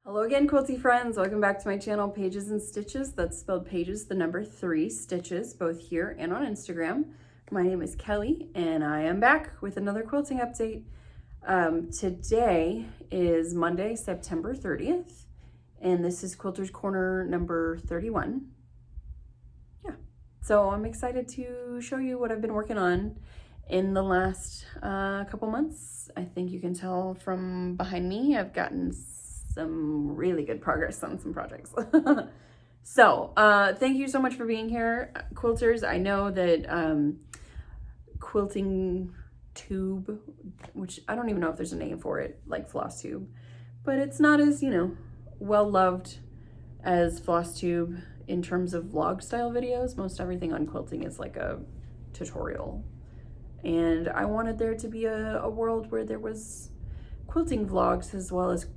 Hello again, quilty friends. Welcome back to my channel, Pages and Stitches. That's spelled pages, the number 3 stitches, both here and on Instagram. My name is Kelly, and I am back with another quilting update. Today is Monday, September 30th, and this is Quilter's Corner number 31. Yeah, so I'm excited to show you what I've been working on in the last couple months. I think you can tell from behind me, I've gotten some really good progress on some projects. So thank you so much for being here, quilters. I know that quilting tube, which I don't even know if there's a name for it, like floss tube, but it's not as, well loved as floss tube in terms of vlog style videos. Most everything on quilting is like a tutorial, and I wanted there to be a world where there was quilting vlogs as well as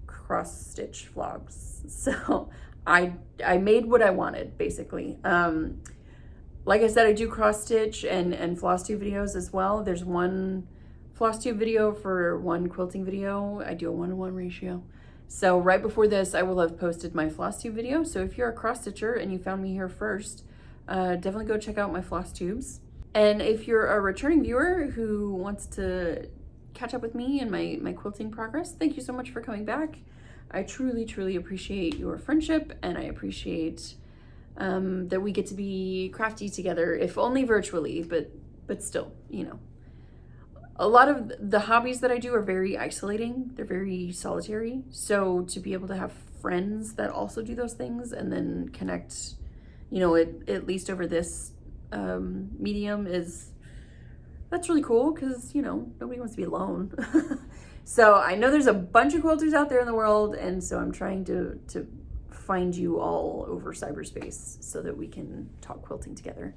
cross stitch vlogs. So I made what I wanted, basically. Like I said, I do cross stitch and floss tube videos as well. There's one floss tube video for one quilting video. I do a 1-to-1 ratio. So right before this, I will have posted my floss tube video. So if you're a cross stitcher and you found me here first, definitely go check out my floss tubes. And if you're a returning viewer who wants to catch up with me and my quilting progress, thank you so much for coming back. I truly appreciate your friendship, and I appreciate that we get to be crafty together, if only virtually, but still, a lot of the hobbies that I do are very isolating. They're very solitary. So to be able to have friends that also do those things and then connect, at least over this medium, that's really cool, because nobody wants to be alone. So I know there's a bunch of quilters out there in the world, and so I'm trying to find you all over cyberspace so that we can talk quilting together.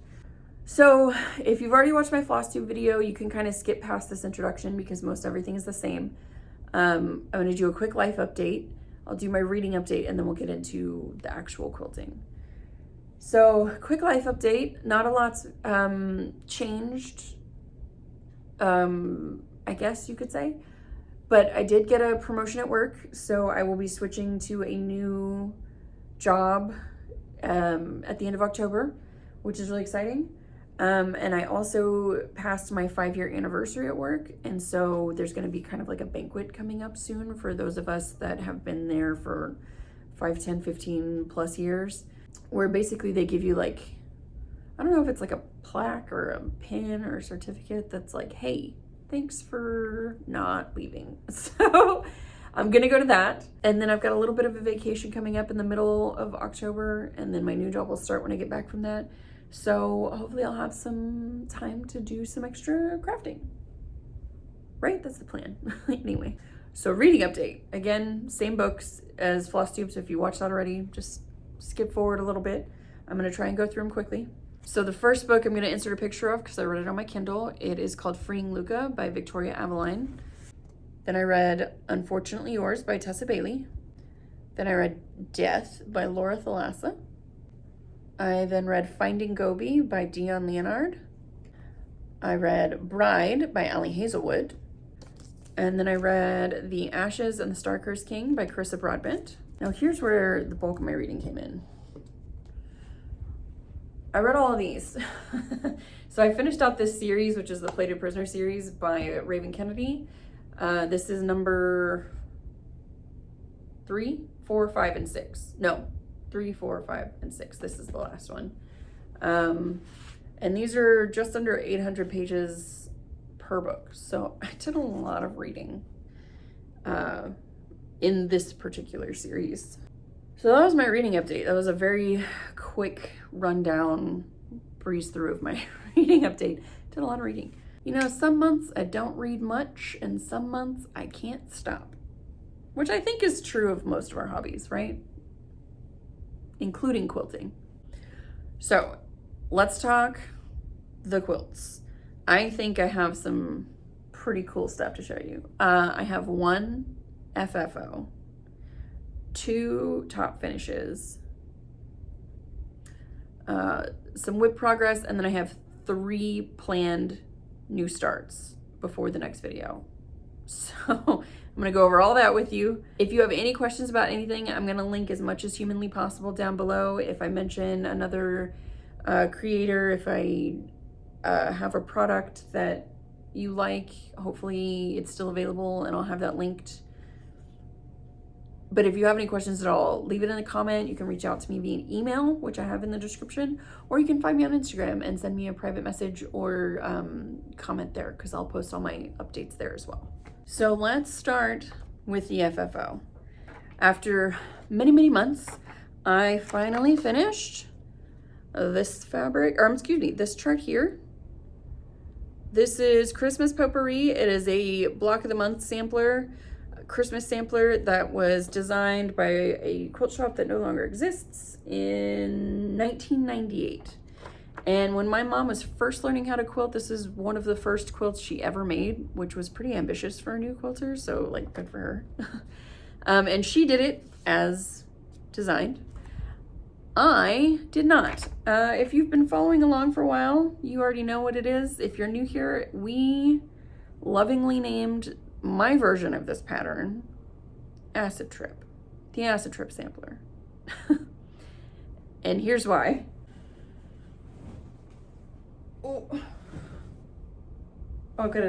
So if you've already watched my floss tube video, you can kind of skip past this introduction because most everything is the same. I'm going to do a quick life update. I'll do my reading update, and then we'll get into the actual quilting. So quick life update. Not a lot's changed, I guess you could say. But I did get a promotion at work, so I will be switching to a new job at the end of October, which is really exciting. And I also passed my 5-year anniversary at work, and so there's going to be kind of like a banquet coming up soon for those of us that have been there for 5, 10, 15 plus years, where basically they give you like, I don't know if it's like a plaque or a pin or a certificate that's like, hey, thanks for not leaving. So I'm gonna go to that. And then I've got a little bit of a vacation coming up in the middle of October, and then my new job will start when I get back from that. So hopefully I'll have some time to do some extra crafting. Right, that's the plan. Anyway, so reading update. Again, same books as floss tube, so if you watched that already, just skip forward a little bit. I'm gonna try and go through them quickly. So the first book I'm going to insert a picture of because I read it on my Kindle. It is called Freeing Luka by Victoria Aveline. Then I read Unfortunately Yours by Tessa Bailey. Then I read Death by Thalassa. I then read Finding Gobi by Dion Leonard. I read Bride by Ali Hazelwood. And then I read The Ashes and the Star-Cursed King by Carissa Broadbent. Now here's where the bulk of my reading came in. I read all of these. So I finished out this series, which is the Plated Prisoner series by Raven Kennedy. This is number 3, 4, 5, and 6. No, 3, 4, 5, and 6. This is the last one. And these are just under 800 pages per book. So I did a lot of reading in this particular series. So that was my reading update. That was a very quick rundown, breeze through of my reading update. Did a lot of reading. Some months I don't read much, and some months I can't stop. which I think is true of most of our hobbies, right? Including quilting. So let's talk the quilts. I think I have some pretty cool stuff to show you. I have one FFO, 2 top finishes, some whip progress, and then I have 3 planned new starts before the next video. So I'm gonna go over all that with you. If you have any questions about anything, I'm gonna link as much as humanly possible down below. If I mention another creator, if I have a product that you like, hopefully it's still available and I'll have that linked. But if you have any questions at all, leave it in a comment. You can reach out to me via email, which I have in the description, or you can find me on Instagram and send me a private message or comment there, because I'll post all my updates there as well. So let's start with the FFO. After many, many months, I finally finished this fabric, or excuse me, this chart here. This is Christmas Potpourri. It is a block of the month sampler, Christmas sampler that was designed by a quilt shop that no longer exists in 1998. And when my mom was first learning how to quilt, this is one of the first quilts she ever made, which was pretty ambitious for a new quilter, so like good for her. And she did it as designed. I did not. If you've been following along for a while, you already know what it is. If you're new here, we lovingly named my version of this pattern Acid Trip, the Acid Trip sampler. And here's why. Oh, I've got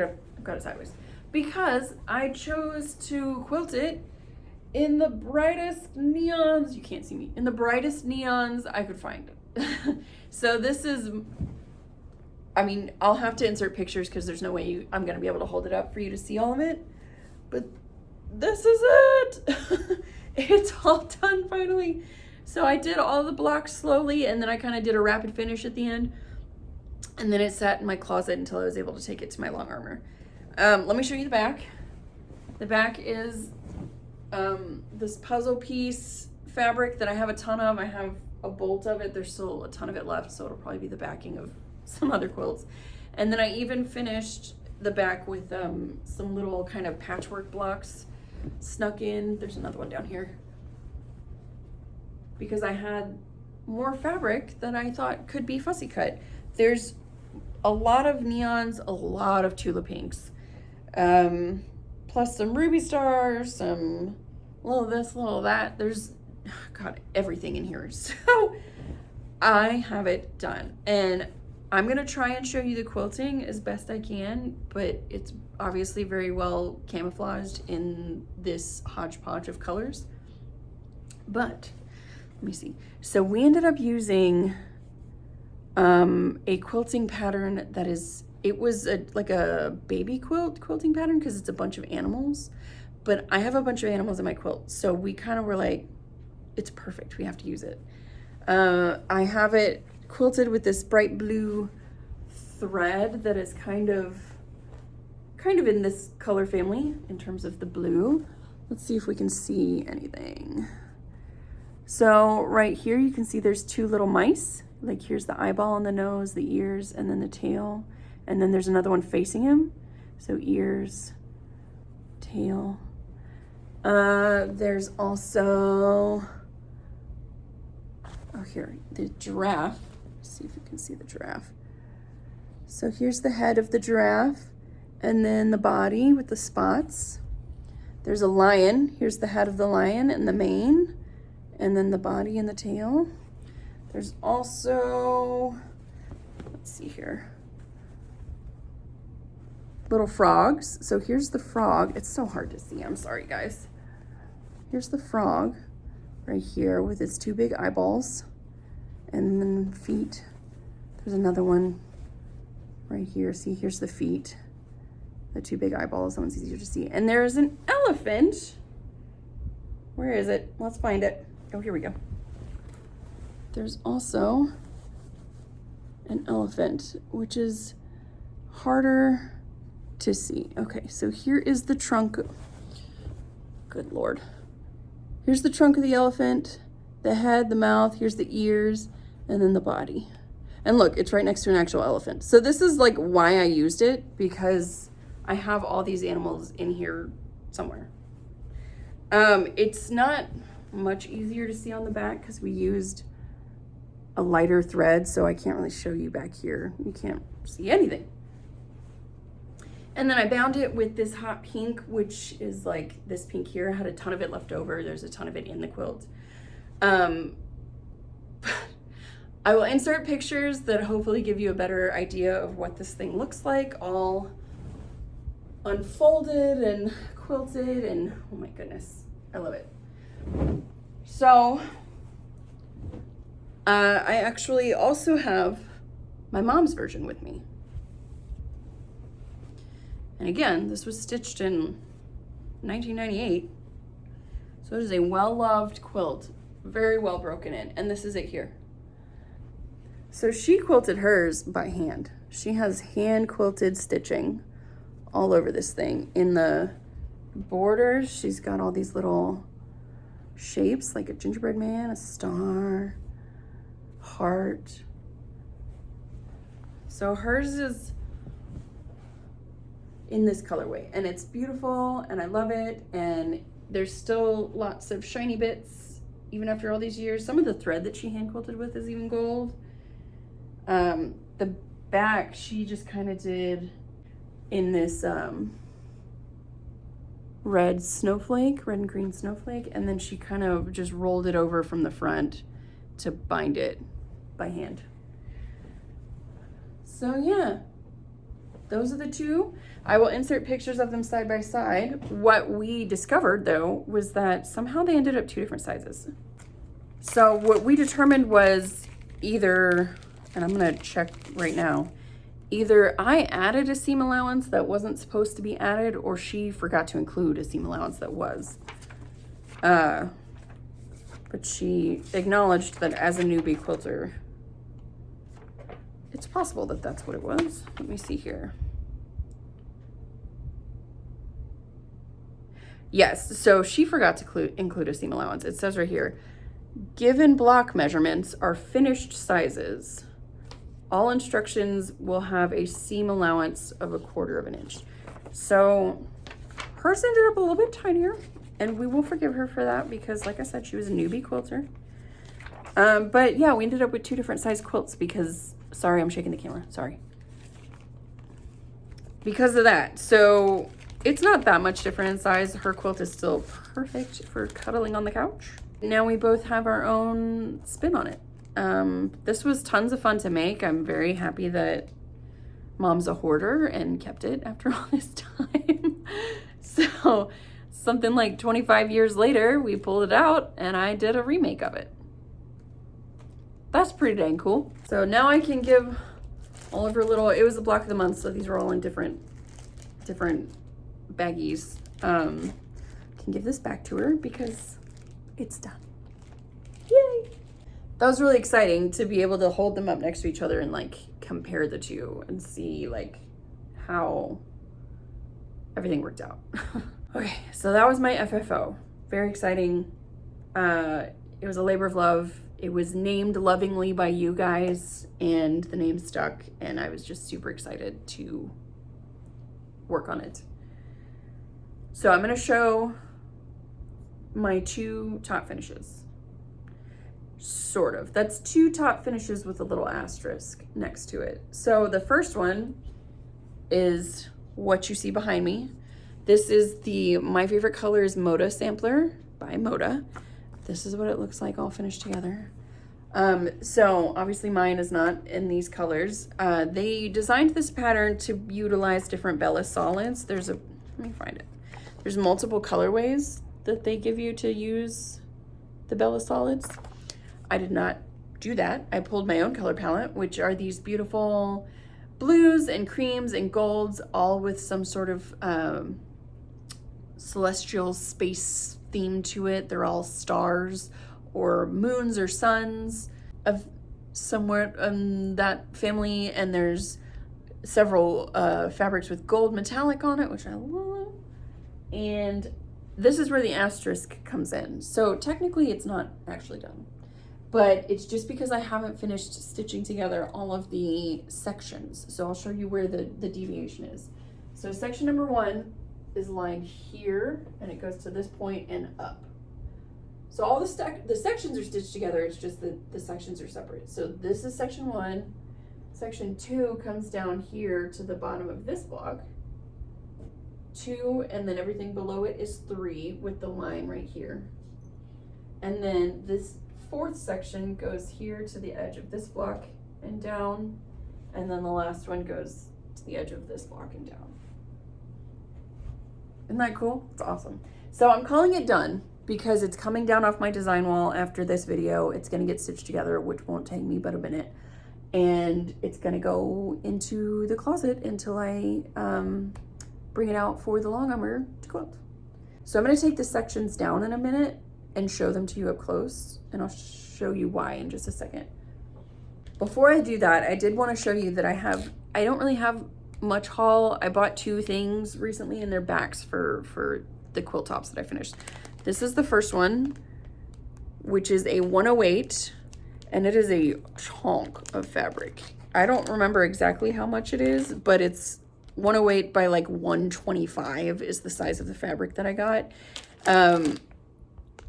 it sideways. Because I chose to quilt it in the brightest neons, you can't see me, in the brightest neons I could find. So this is, I mean, I'll have to insert pictures because there's no way I'm gonna be able to hold it up for you to see all of it, but this is it. It's all done finally. So I did all the blocks slowly, and then I kind of did a rapid finish at the end, and then it sat in my closet until I was able to take it to my long armor. Let me show you the back. The back is this puzzle piece fabric that I have a ton of. I have a bolt of it. There's still a ton of it left, so it'll probably be the backing of some other quilts. And then I even finished the back with some little kind of patchwork blocks snuck in. There's another one down here, because I had more fabric that I thought could be fussy cut. There's a lot of neons, a lot of Tula pinks, plus some ruby stars, some little this, little that. There's, God, everything in here. So I have it done, and I'm gonna try and show you the quilting as best I can, but it's obviously very well camouflaged in this hodgepodge of colors. But let me see. So we ended up using a quilting pattern that is, it was like a baby quilting pattern because it's a bunch of animals, but I have a bunch of animals in my quilt, so we kind of were like, it's perfect, we have to use it. I have it quilted with this bright blue thread that is kind of in this color family in terms of the blue. Let's see if we can see anything. So right here you can see there's 2 little mice. Like here's the eyeball and the nose, the ears, and then the tail. And then there's another one facing him. So ears, tail. There's also, oh here, the giraffe. Let's see if you can see the giraffe. So here's the head of the giraffe, and then the body with the spots. There's a lion. Here's the head of the lion and the mane, and then the body and the tail. There's also, let's see here, little frogs. So here's the frog. It's so hard to see, I'm sorry guys. Here's the frog right here with its 2 big eyeballs, and then feet. There's another one right here. See, here's the feet, the 2 big eyeballs. That one's easier to see. And there's an elephant. Where is it? Let's find it. Oh, here we go. There's also an elephant, which is harder to see. Okay, so here is the trunk good Lord. Here's the trunk of the elephant, the head, the mouth, here's the ears, and then the body. And look, it's right next to an actual elephant. So this is like why I used it, because I have all these animals in here somewhere. It's not much easier to see on the back because we used a lighter thread, so I can't really show you back here. You can't see anything. And then I bound it with this hot pink, which is like this pink here. I had a ton of it left over. There's a ton of it in the quilt. I will insert pictures that hopefully give you a better idea of what this thing looks like, all unfolded and quilted, and oh my goodness, I love it. So I actually also have my mom's version with me. And again, this was stitched in 1998. So it is a well-loved quilt, very well broken in, and this is it here. So she quilted hers by hand. She has hand quilted stitching all over this thing. In the borders, she's got all these little shapes, like a gingerbread man, a star, heart. So hers is in this colorway, and it's beautiful, and I love it, and there's still lots of shiny bits even after all these years. Some of the thread that she hand quilted with is even gold. The back she just kind of did in this red and green snowflake, and then she kind of just rolled it over from the front to bind it by hand. So yeah, those are the two. I will insert pictures of them side by side. What we discovered though was that somehow they ended up 2 different sizes. So what we determined was either, and I'm gonna check right now, either I added a seam allowance that wasn't supposed to be added, or she forgot to include a seam allowance that was. But she acknowledged that as a newbie quilter, it's possible that that's what it was. Let me see here. Yes, so she forgot to include a seam allowance. It says right here, given block measurements are finished sizes. All instructions will have a seam allowance of 1/4 inch. So hers ended up a little bit tinier, and we will forgive her for that because, like I said, she was a newbie quilter. But yeah, we ended up with 2 different size quilts because, sorry, I'm shaking the camera, sorry. Because of that. So it's not that much different in size. Her quilt is still perfect for cuddling on the couch. Now we both have our own spin on it. This was tons of fun to make. I'm very happy that Mom's a hoarder and kept it after all this time. So something like 25 years later, we pulled it out and I did a remake of it. That's pretty dang cool. So now I can give all of her little, it was the block of the month, so these are all in different baggies. Can give this back to her because it's done. Yay! That was really exciting to be able to hold them up next to each other and like compare the two and see like how everything worked out. Okay, so that was my FFO. Very exciting. It was a labor of love. It was named lovingly by you guys and the name stuck, and I was just super excited to work on it. So I'm gonna show my 2 top finishes. Sort of. That's 2 top finishes with a little asterisk next to it. So the first one is what you see behind me. This is the My Favorite Colors Moda sampler by Moda. This is what it looks like all finished together. So obviously mine is not in these colors. They designed this pattern to utilize different Bella solids. Let me find it. There's multiple colorways that they give you to use the Bella solids. I did not do that. I pulled my own color palette, which are these beautiful blues and creams and golds, all with some sort of celestial space theme to it. They're all stars or moons or suns of somewhere in that family, and there's several fabrics with gold metallic on it, which I love. And this is where the asterisk comes in. So technically it's not actually done, but it's just because I haven't finished stitching together all of the sections. So I'll show you where the deviation is. So section number 1 is lying here, and it goes to this point and up. So all the sections are stitched together, it's just that the sections are separate. So this is section 1. Section 2 comes down here to the bottom of this block. 2, and then everything below it is 3 with the line right here. And then this 4th section goes here to the edge of this block and down, and then the last one goes to the edge of this block and down. Isn't that cool? It's awesome. So I'm calling it done because it's coming down off my design wall after this video. It's gonna get stitched together, which won't take me but a minute. And it's gonna go into the closet until I bring it out for the long armor to quilt. So I'm gonna take the sections down in a minute and show them to you up close, and I'll show you why in just a second. Before I do that, I did wanna show you that I don't really have much haul. I bought 2 things recently, and they're backs for the quilt tops that I finished. This is the first one, which is a 108, and it is a chunk of fabric. I don't remember exactly how much it is, but it's 108 by like 125 is the size of the fabric that I got.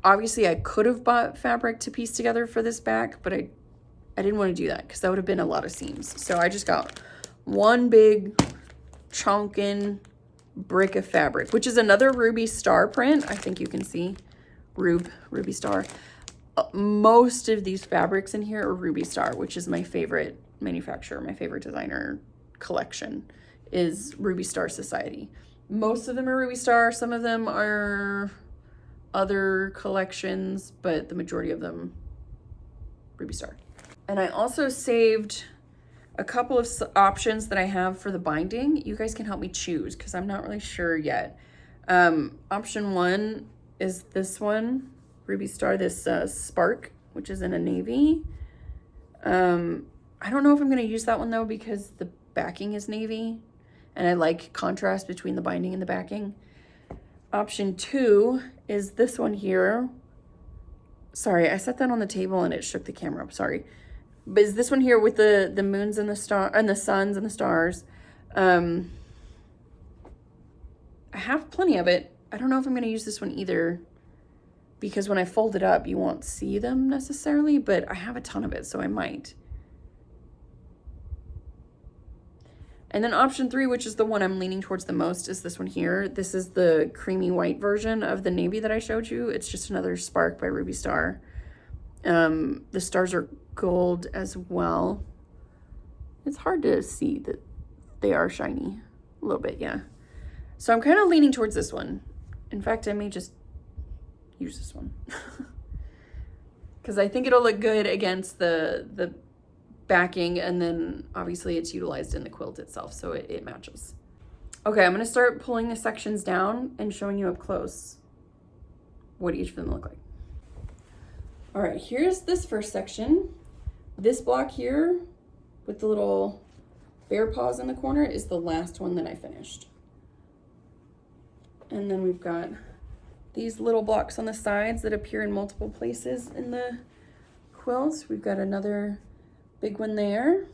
Obviously I could have bought fabric to piece together for this back, but I didn't want to do that because that would have been a lot of seams. So I just got one big chunkin' brick of fabric, which is another Ruby Star print. I think you can see Ruby Star. Most of these fabrics in here are Ruby Star, which is my favorite manufacturer, my favorite designer collection is Ruby Star Society. Most of them are Ruby Star, some of them are other collections, but the majority of them Ruby Star. And I also saved a couple of options that I have for the binding. You guys can help me choose because I'm not really sure yet. Option 1 is this one, Ruby Star, this Spark, which is in a navy. I don't know if I'm going to use that one though because the backing is navy and I like contrast between the binding and the backing. Option 2 is this one here. Sorry, I set that on the table and it shook the camera up, sorry. But is this one here with the moons and the star and the suns and the stars. I have plenty of it. I don't know if I'm going to use this one either because when I fold it up, you won't see them necessarily, but I have a ton of it, so I might. And then option 3, which is the one I'm leaning towards the most, is this one here. This is the creamy white version of the navy that I showed you. It's just another Spark by Ruby Star. The stars are gold as well. It's hard to see that they are shiny a little bit, yeah. So I'm kind of leaning towards this one. In fact, I may just use this one because I think it'll look good against the backing, and then obviously it's utilized in the quilt itself, so it matches. Okay, I'm gonna start pulling the sections down and showing you up close what each of them look like. All right, here's this first section. This block here with the little bear paws in the corner is the last one that I finished. And then we've got these little blocks on the sides that appear in multiple places in the quilt. We've got another big one there.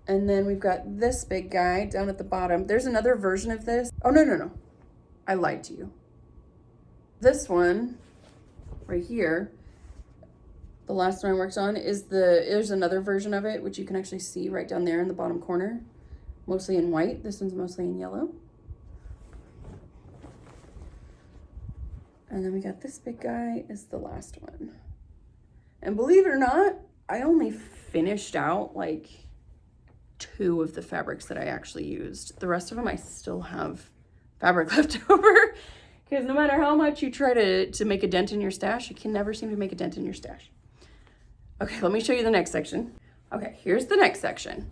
And then we've got this big guy down at the bottom. There's another version of this. Oh, no. I lied to you. This one right here, the last one I worked on, there's another version of it, which you can actually see right down there in the bottom corner, mostly in white. This one's mostly in yellow. And then we got this big guy is the last one. And believe it or not, I only finished out like 2 of the fabrics that I actually used. The rest of them I still have fabric left over. Because no matter how much you try to make a dent in your stash, you can never seem to make a dent in your stash. Okay, let me show you the next section. Okay, here's the next section.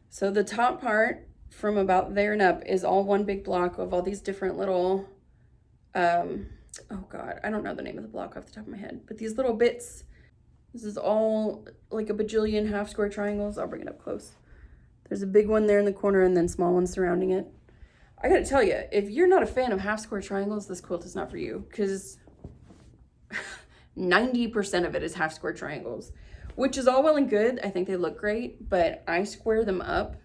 So the top part from about there and up is all one big block of all these different little, oh God, I don't know the name of the block off the top of my head, but these little bits, this is all like a bajillion half square triangles. I'll bring it up close. There's a big one there in the corner and then small ones surrounding it. I gotta tell you, if you're not a fan of half square triangles, this quilt is not for you, because 90% of it is half square triangles, which is all well and good. I think they look great, but I square them up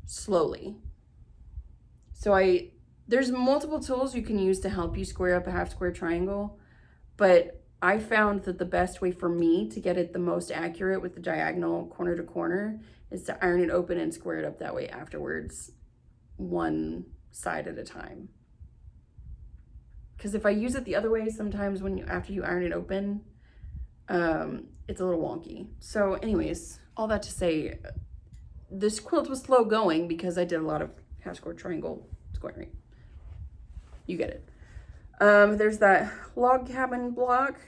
slowly. So there's multiple tools you can use to help you square up a half square triangle, but I found that the best way for me to get it the most accurate with the diagonal corner to corner is to iron it open and square it up that way afterwards, one side at a time. Because if I use it the other way, sometimes after you iron it open, it's a little wonky. So anyways, all that to say, this quilt was slow going because I did a lot of half square triangle squaring. You get it. There's that log cabin block,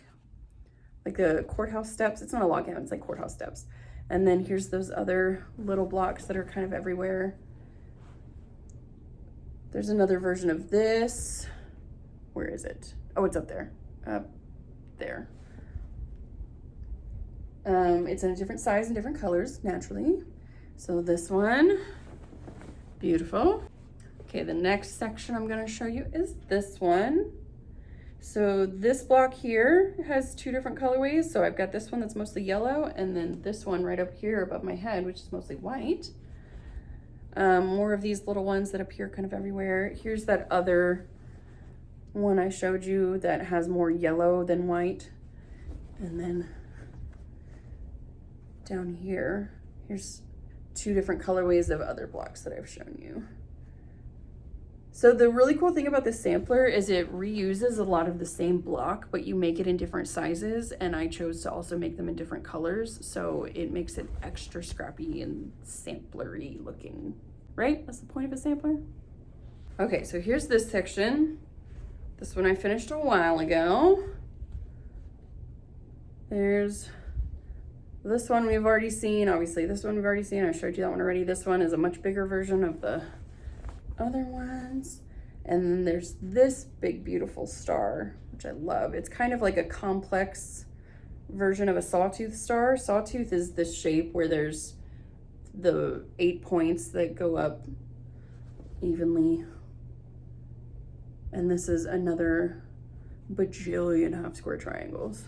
like the courthouse steps. It's not a log cabin, it's like courthouse steps. And then here's those other little blocks that are kind of everywhere. There's another version of this. Where is it? Oh, it's up there. Up there. It's in a different size and different colors, naturally. So this one, beautiful. Okay, the next section I'm gonna show you is this one. So this block here has two different colorways. So I've got this one that's mostly yellow, and then this one right up here above my head, which is mostly white. More of these little ones that appear kind of everywhere. Here's that other one I showed you that has more yellow than white. And then down here, here's two different colorways of other blocks that I've shown you. So the really cool thing about this sampler is it reuses a lot of the same block, but you make it in different sizes, and I chose to also make them in different colors, so it makes it extra scrappy and samplery looking, right? That's the point of a sampler. Okay, so here's this section. This one I finished a while ago. There's this one we've already seen. Obviously, this one we've already seen. I showed you that one already. This one is a much bigger version of the other ones. And then there's this big, beautiful star, which I love. It's kind of like a complex version of a sawtooth star. Sawtooth is this shape where there's the 8 points that go up evenly. And this is another bajillion half square triangles.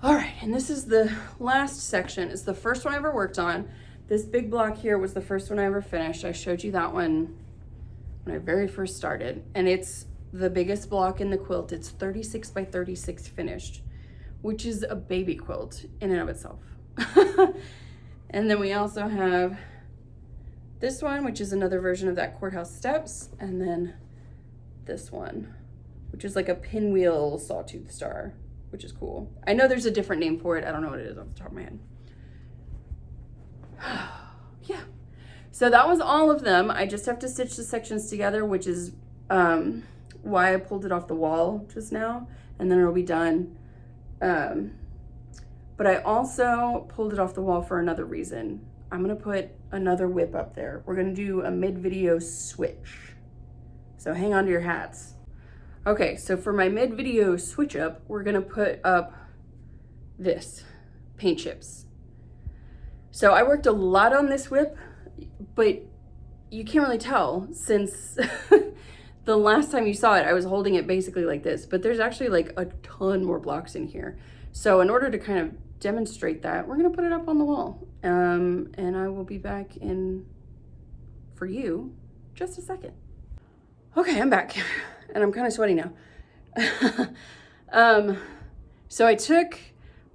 All right, and this is the last section. It's the first one I ever worked on. This big block here was the first one I ever finished. I showed you that one when I very first started, and it's the biggest block in the quilt. It's 36 by 36 finished, which is a baby quilt in and of itself. And then we also have this one, which is another version of that courthouse steps, and then this one, which is like a pinwheel sawtooth star, which is cool. I know there's a different name for it. I don't know what it is off the top of my head. Yeah, so that was all of them. I just have to stitch the sections together, which is why I pulled it off the wall just now, and then it'll be done. But I also pulled it off the wall for another reason. I'm gonna put another whip up there. We're gonna do a mid-video switch. So hang on to your hats. Okay, so for my mid-video switch up, we're gonna put up this, paint chips. So I worked a lot on this whip, but you can't really tell since the last time you saw it, I was holding it basically like this, but there's actually like a ton more blocks in here. So in order to kind of demonstrate that, we're gonna put it up on the wall. And I will be back in for you just a second. Okay, I'm back and I'm kind of sweaty now. So I took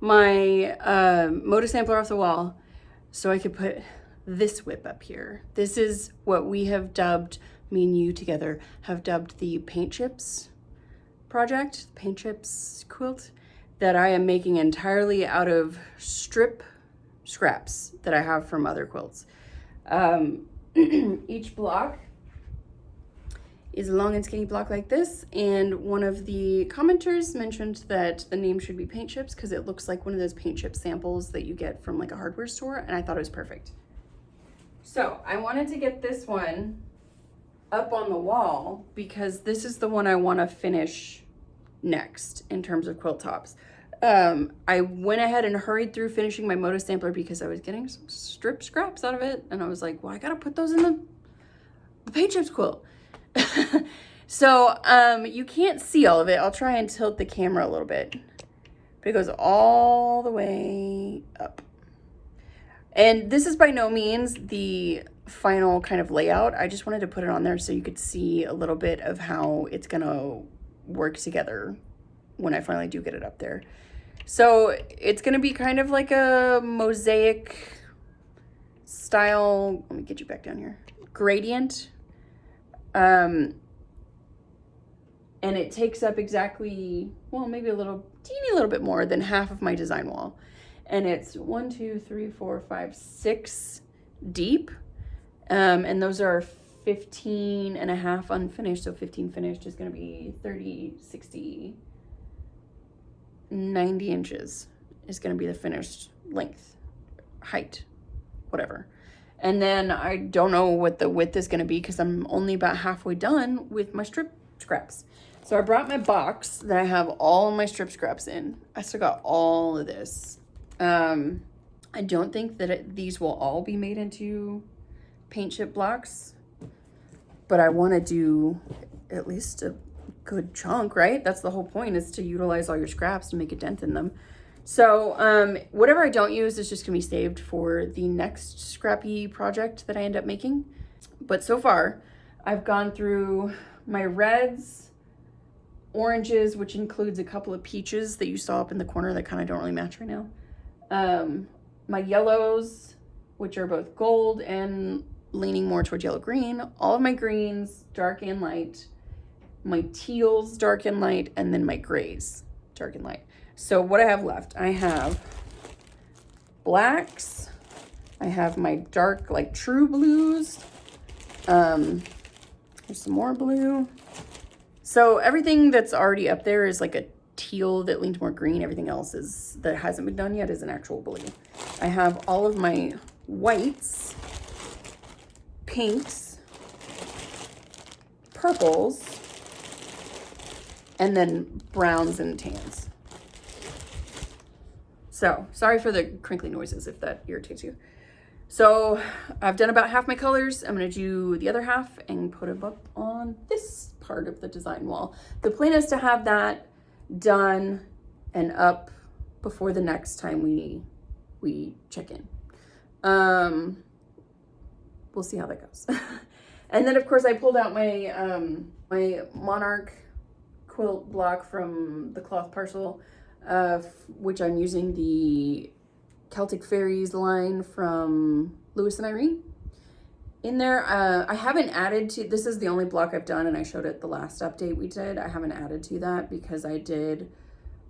my Moda sampler off the wall so I could put this whip up here. This is what we have dubbed, me and you together, have dubbed the paint chips project, paint chips quilt, that I am making entirely out of strip scraps that I have from other quilts. Each block is a long and skinny block like this, and one of the commenters mentioned that the name should be paint chips because it looks like one of those paint chip samples that you get from like a hardware store, and I thought it was perfect. So I wanted to get this one up on the wall because this is the one I want to finish next in terms of quilt tops. I went ahead and hurried through finishing my Moda sampler because I was getting some strip scraps out of it, and I was like, well, I gotta put those in the a paint chips quilt. So you can't see all of it. I'll try and tilt the camera a little bit, but it goes all the way up. And this is by no means the final kind of layout. I just wanted to put it on there so you could see a little bit of how it's gonna work together when I finally do get it up there. So it's gonna be kind of like a mosaic style, let me get you back down here, gradient. And it takes up exactly, well, maybe a teeny little bit more than half of my design wall. And it's 1, 2, 3, 4, 5, 6 deep. And those are 15 and a half unfinished. So 15 finished is gonna be 30, 60, 90 inches is gonna be the finished length, height, whatever. And then I don't know what the width is gonna be because I'm only about halfway done with my strip scraps. So I brought my box that I have all my strip scraps in. I still got all of this. I don't think that these will all be made into paint chip blocks, but I want to do at least a good chunk, right? That's the whole point, is to utilize all your scraps to make a dent in them. So whatever I don't use is just gonna be saved for the next scrappy project that I end up making. But so far, I've gone through my reds, oranges, which includes a couple of peaches that you saw up in the corner that kind of don't really match right now. My yellows, which are both gold and leaning more towards yellow green. All of my greens, dark and light. My teals, dark and light, and then my grays, dark and light. So what I have left, I have blacks. I have my dark, like true blues. There's some more blue. So everything that's already up there is like a teal that leans more green. Everything else that hasn't been done yet is an actual blue. I have all of my whites, pinks, purples, and then browns and tans. So sorry for the crinkly noises if that irritates you. So I've done about half my colors. I'm gonna do the other half and put them up on this part of the design wall. The plan is to have that done and up before the next time we check in. We'll see how that goes. And then of course I pulled out my my Monarch quilt block from the cloth parcel, which I'm using the Celtic Fairies line from Lewis and Irene. In there, I haven't added to, this is the only block I've done, and I showed it the last update we did. I haven't added to that because I did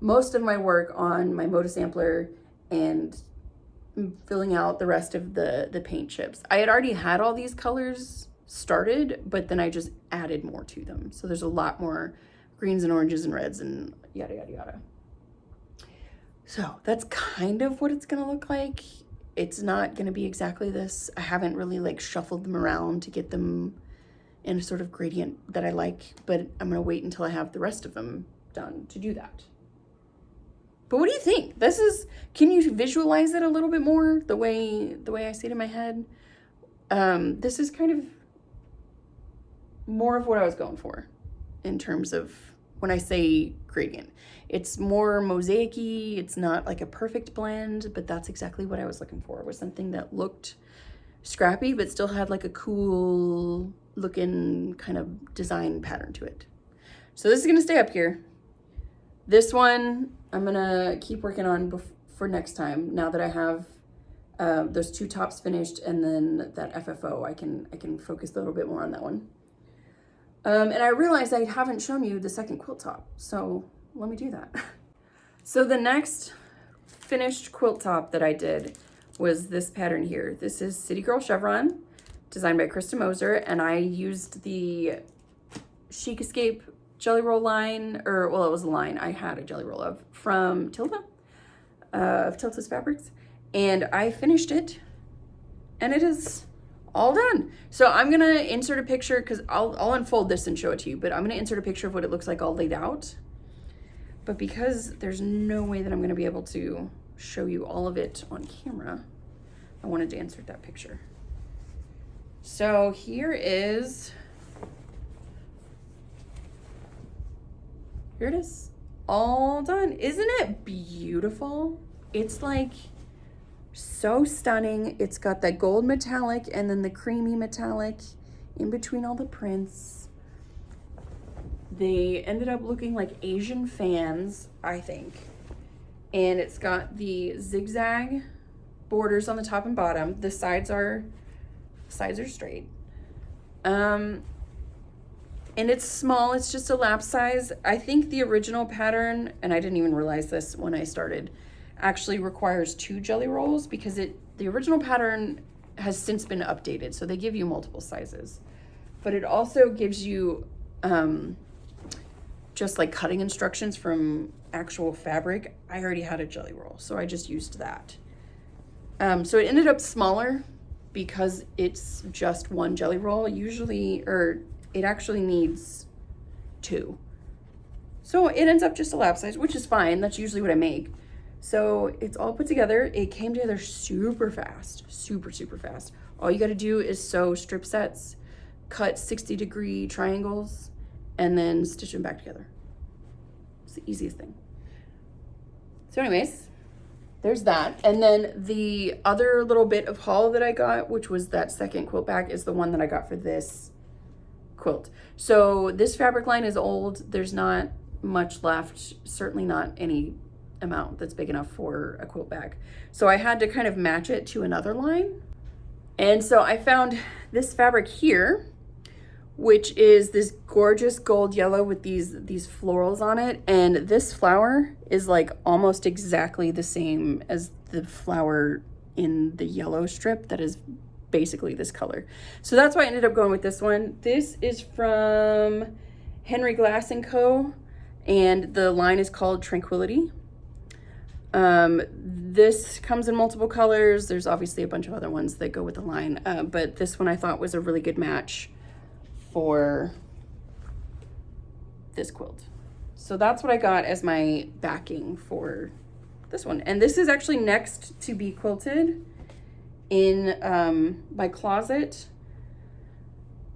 most of my work on my Moda sampler and filling out the rest of the paint chips. I had already had all these colors started, but then I just added more to them. So there's a lot more greens and oranges and reds and yada, yada, yada. So that's kind of what it's gonna look like. It's not gonna be exactly this. I haven't really like shuffled them around to get them in a sort of gradient that I like, but I'm gonna wait until I have the rest of them done to do that. But what do you think? Can you visualize it a little bit more the way I see it in my head? This is kind of more of what I was going for in terms of when I say gradient. It's more mosaic-y. It's not like a perfect blend, but that's exactly what I was looking for, was something that looked scrappy, but still had like a cool looking kind of design pattern to it. So this is gonna stay up here. This one, I'm gonna keep working on for next time. Now that I have those two tops finished and then that FFO, I can focus a little bit more on that one. And I realized I haven't shown you the second quilt top, so let me do that. So the next finished quilt top that I did was this pattern here. This is City Girl Chevron, designed by Krista Moser, and I used the Chic Escape jelly roll line, or well, it was a line I had a jelly roll of from Tilda, of Tilda's Fabrics, and I finished it, and it is all done. So I'm gonna insert a picture, because I'll unfold this and show it to you, but I'm gonna insert a picture of what it looks like all laid out. But because there's no way that I'm gonna be able to show you all of it on camera, I wanted to insert that picture. So here it is, all done. Isn't it beautiful? It's like so stunning. It's got that gold metallic and then the creamy metallic in between all the prints. They ended up looking like Asian fans, I think. And it's got the zigzag borders on the top and bottom. The sides are straight. And it's small, it's just a lap size. I think the original pattern, and I didn't even realize this when I started, actually requires 2 jelly rolls because the original pattern has since been updated. So they give you multiple sizes, but it also gives you just like cutting instructions from actual fabric. I already had a jelly roll, so I just used that. So it ended up smaller because it's just 1 jelly roll usually, or it actually needs 2. So it ends up just a lap size, which is fine. That's usually what I make. So it's all put together. It came together super fast, super fast. All you got to do is sew strip sets, cut 60-degree triangles, and then stitch them back together. It's the easiest thing. So anyways, there's that. And then the other little bit of haul that I got, which was that second quilt bag, is the one that I got for this quilt. So this fabric line is old. There's not much left, certainly not any amount that's big enough for a quilt bag. So I had to kind of match it to another line. And so I found this fabric here, which is this gorgeous gold yellow with these florals on it. And this flower is like almost exactly the same as the flower in the yellow strip that is basically this color. So that's why I ended up going with this one. This is from Henry Glass & Co. And the line is called Tranquility. This comes in multiple colors. There's obviously a bunch of other ones that go with the line, but this one I thought was a really good match for this quilt. So that's what I got as my backing for this one. And this is actually next to be quilted in my closet.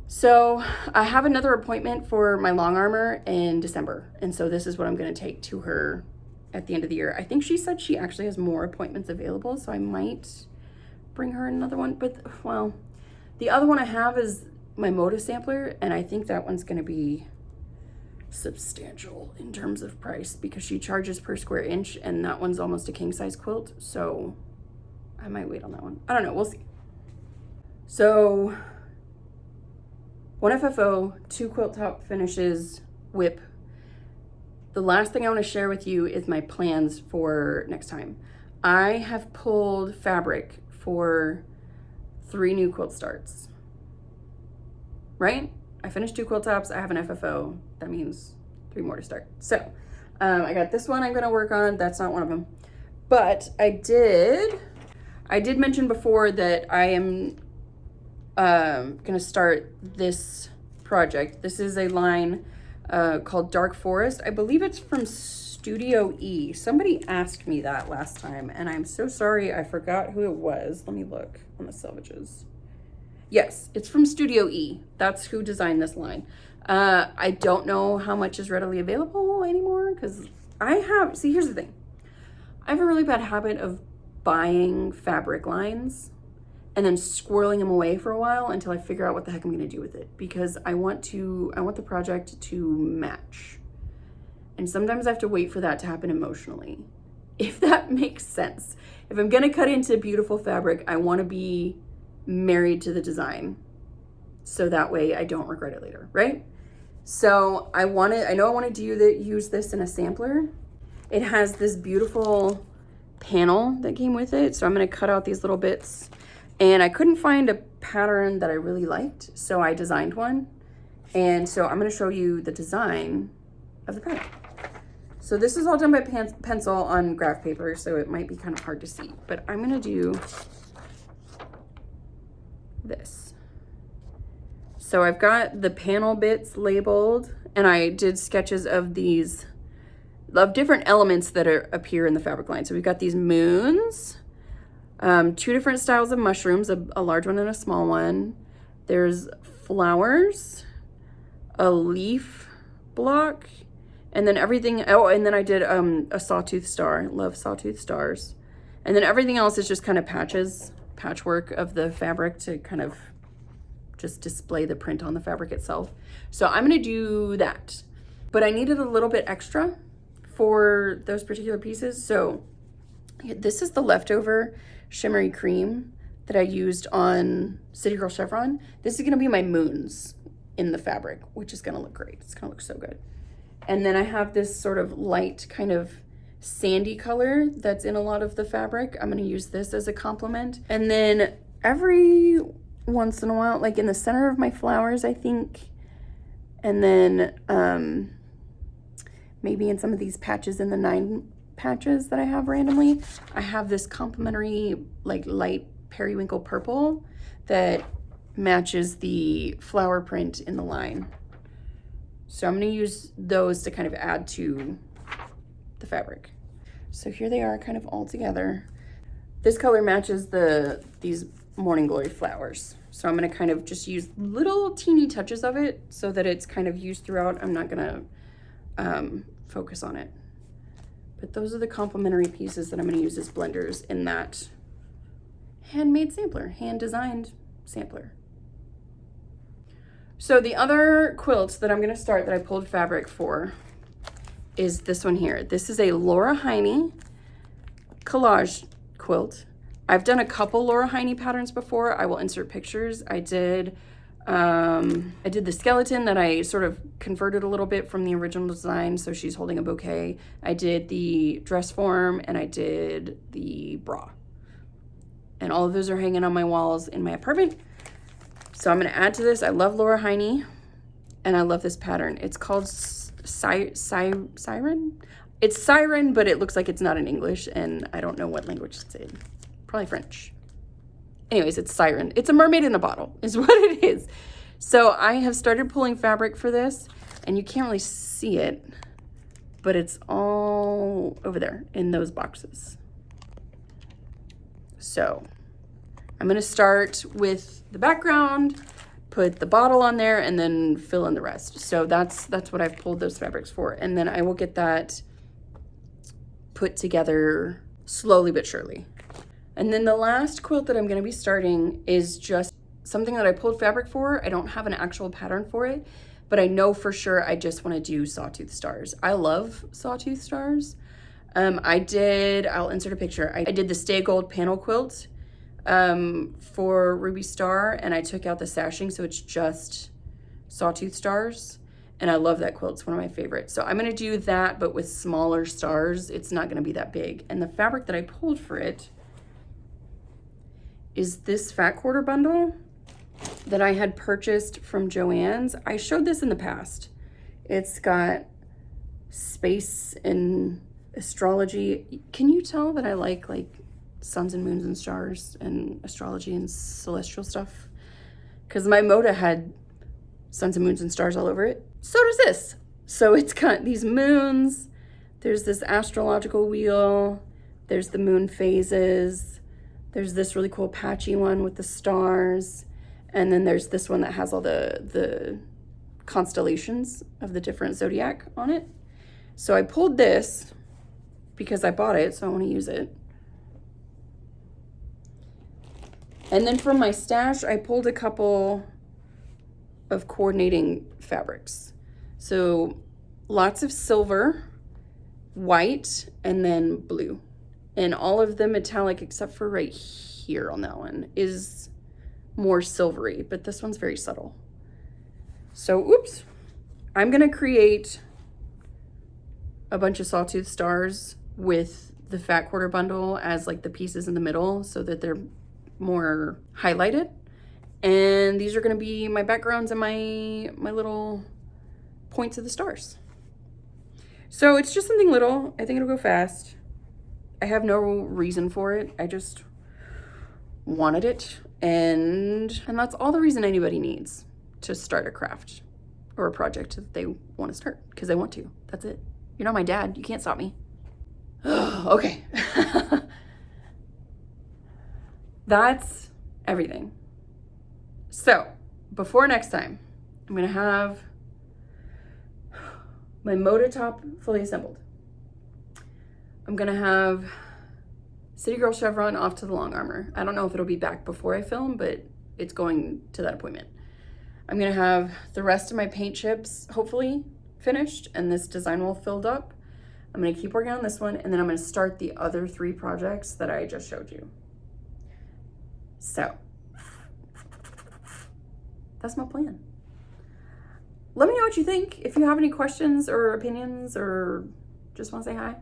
So I have another appointment for my long armor in December. And so this is what I'm going to take to her at the end of the year. I think she said she actually has more appointments available, so I might bring her another one. But, well, the other one I have is my Moda sampler, and I think that one's going to be substantial in terms of price because she charges per square inch, and that one's almost a king-size quilt, so I might wait on that one. I don't know, we'll see. So, 1 FFO, 2 quilt top finishes, whip. The last thing I want to share with you is my plans for next time. I have pulled fabric for 3 new quilt starts, right? I finished 2 quilt tops, I have an FFO, that means 3 more to start. So I got this one I'm going to work on, that's not one of them. But I did mention before that I am going to start this project. This is a line called Dark Forest. I believe it's from Studio E. Somebody asked me that last time, and I'm so sorry I forgot who it was. Let me look on the selvages. Yes, it's from Studio E. That's who designed this line. I don't know how much is readily available anymore because see, here's the thing. I have a really bad habit of buying fabric lines and then squirreling them away for a while until I figure out what the heck I'm gonna do with it, because I want the project to match. And sometimes I have to wait for that to happen emotionally, if that makes sense. If I'm gonna cut into beautiful fabric, I wanna be married to the design, so that way I don't regret it later, right? So I know I wanted to use this in a sampler. It has this beautiful panel that came with it, so I'm gonna cut out these little bits. And I couldn't find a pattern that I really liked, so I designed one. And so I'm going to show you the design of the pattern. So this is all done by pencil on graph paper, so it might be kind of hard to see. But I'm going to do this. So I've got the panel bits labeled, and I did sketches of different elements that appear in the fabric line. So we've got these moons. 2 different styles of mushrooms, a large one and a small one. There's flowers, a leaf block, and then everything. Oh, and then I did a sawtooth star. Love sawtooth stars. And then everything else is just kind of patchwork of the fabric to kind of just display the print on the fabric itself. So I'm gonna do that. But I needed a little bit extra for those particular pieces. So this is the leftover shimmery cream that I used on City Girl Chevron. This is gonna be my moons in the fabric, which is gonna look great. It's gonna look so good. And then I have this sort of light kind of sandy color that's in a lot of the fabric. I'm gonna use this as a complement. And then every once in a while, like in the center of my flowers, I think, and then maybe in some of these patches in the 9 patches that I have randomly, I have this complementary like light periwinkle purple that matches the flower print in the line. So I'm gonna use those to kind of add to the fabric. So here they are kind of all together. This color matches these Morning Glory flowers. So I'm gonna kind of just use little teeny touches of it so that it's kind of used throughout. I'm not gonna focus on it. But those are the complementary pieces that I'm gonna use as blenders in that handmade sampler, hand-designed sampler. So the other quilt that I'm gonna start that I pulled fabric for is this one here. This is a Laura Heine collage quilt. I've done a couple Laura Heine patterns before. I will insert pictures. I did the skeleton that I sort of converted a little bit from the original design. So she's holding a bouquet. I did the dress form and I did the bra. And all of those are hanging on my walls in my apartment. So I'm gonna add to this. I love Laura Heine and I love this pattern. It's called Siréne? It's Siren, but it looks like it's not in English and I don't know what language it's in. Probably French. Anyways, it's Siren. It's a mermaid in a bottle is what it is. So I have started pulling fabric for this and you can't really see it, but it's all over there in those boxes. So I'm gonna start with the background, put the bottle on there, and then fill in the rest. So that's what I've pulled those fabrics for. And then I will get that put together slowly but surely. And then the last quilt that I'm gonna be starting is just something that I pulled fabric for. I don't have an actual pattern for it, but I know for sure I just wanna do sawtooth stars. I love sawtooth stars. I'll insert a picture. I did the Stay Gold panel quilt for Ruby Star, and I took out the sashing, so it's just sawtooth stars. And I love that quilt. It's one of my favorites. So I'm gonna do that, but with smaller stars. It's not gonna be that big. And the fabric that I pulled for it is this fat quarter bundle that I had purchased from Joann's. I showed this in the past. It's got space and astrology. Can you tell that I like suns and moons and stars and astrology and celestial stuff? Because my Moda had suns and moons and stars all over it. So does this. So it's got these moons. There's this astrological wheel. There's the moon phases. There's this really cool patchy one with the stars. And then there's this one that has all the constellations of the different zodiac on it. So I pulled this because I bought it, so I want to use it. And then from my stash, I pulled a couple of coordinating fabrics. So lots of silver, white, and then blue. And all of the metallic, except for right here on that one, is more silvery, but this one's very subtle. So, oops, I'm gonna create a bunch of sawtooth stars with the fat quarter bundle as like the pieces in the middle so that they're more highlighted. And these are gonna be my backgrounds and my little points of the stars. So it's just something little. I think it'll go fast. I have no reason for it. I just wanted it. And that's all the reason anybody needs to start a craft or a project that they want to start, because they want to. That's it. You're not my dad. You can't stop me. Okay. That's everything. So before next time, I'm gonna have my Moda top fully assembled. I'm gonna have City Girl Chevron off to the long armor. I don't know if it'll be back before I film, but it's going to that appointment. I'm gonna have the rest of my paint chips hopefully finished and this design wall filled up. I'm gonna keep working on this one, and then I'm gonna start the other 3 projects that I just showed you. So that's my plan. Let me know what you think. If you have any questions or opinions or just want to say hi,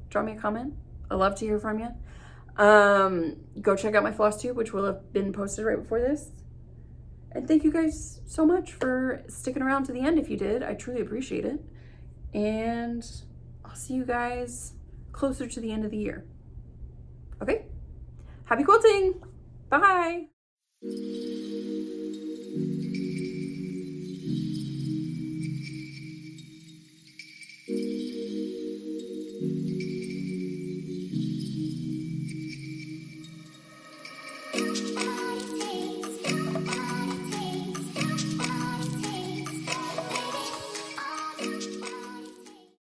drop me a comment. I love to hear from you. Go check out my floss tube, which will have been posted right before this. And thank you guys so much for sticking around to the end if you did. I truly appreciate it. And I'll see you guys closer to the end of the year. Okay? Happy quilting! Bye!